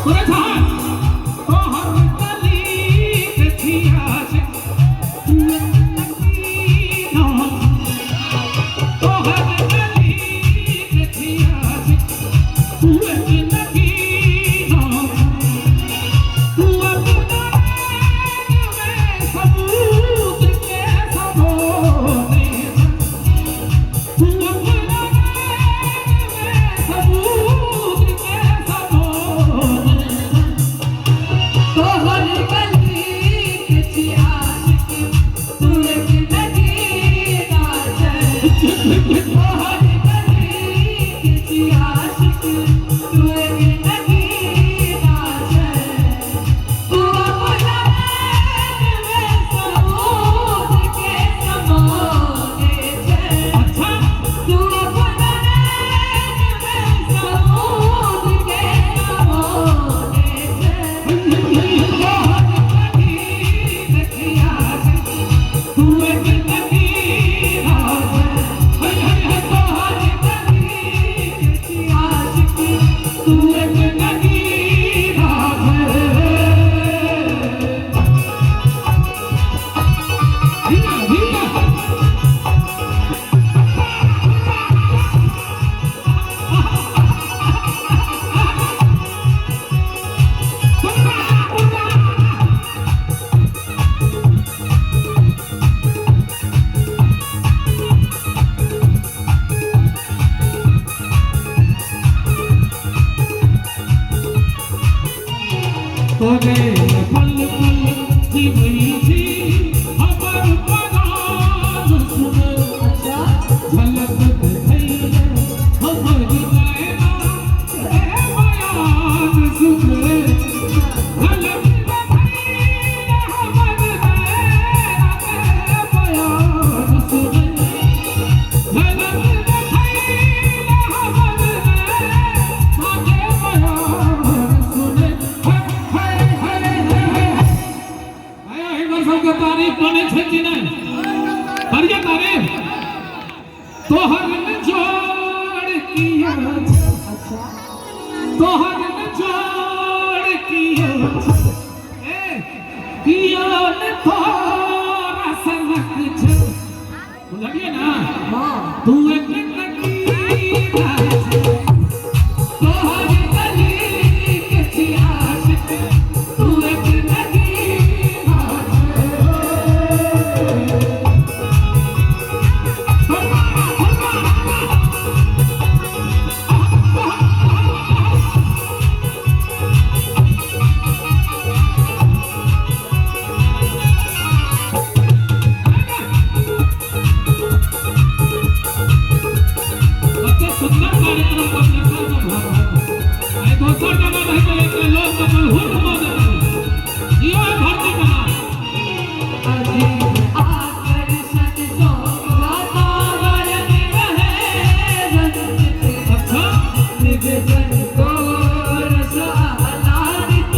तोरे जहां तो हर गली देखिया से तू ना तो हर गली देखिया से तू लगी ना तू अपना में सबूत के सबोने तू अपना में सबूत के सबोने तो हर गली किसी आशिक तू लगी ना जाए तो हर गली किसी आशिक तू लगी ना जाए तू अपना में सबूत के सबोने अच्छा तू अपना में सबूत के सबोने बहुत कभी देखिया से तू एक लगी राज हर हर बहुत कभी देखिया से तू एक लगी राज धीरे धीरे तोरे पल पल जीवई थी खबर परान सुन अच्छा झलक दिखैया खबर नैना ए बयान सुन झलक दिखैया खबर नैना ए बयान सुन झलक दिखैया खबर नैना ए बयान सुन सबके तारीफ बने छे कि नहीं बढ़िया तारीफ तोहर ने जोड़ किया अच्छा तोहर ने जोड़ किया ए किया ने तोरा सनक छे बुझलिए ना हां तू एक लगी राज तोहर गली के आशिक तू एक लगी सुंदर कार्यक्रम का प्रसार में आई दोसर जगह नहीं तो एक लोग कमल हुन बने ये भर्ती का अजीब आकर्षण जो वातावरण रहे रंजित अच्छा निवेदन को रसालादित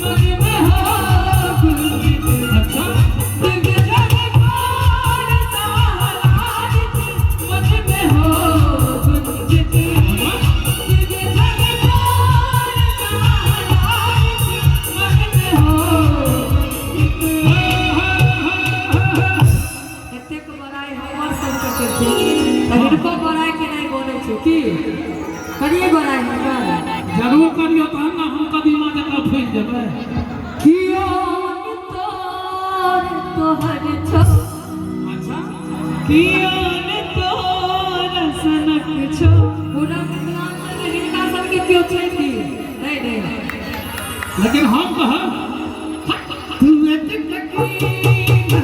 मन में हो गुंजित अच्छा निवेदन को रसालादित मन में हो करिए बड़ाई जरूर करियो तहन ना हम कदीमा जका फैल जेबै कियो तोहर छो अच्छा कियो तोहर सनक छो पूरा मिथिलांचल में हिनका सबके क्यों छै कि नहीं लेकिन हम कह तू एक लगी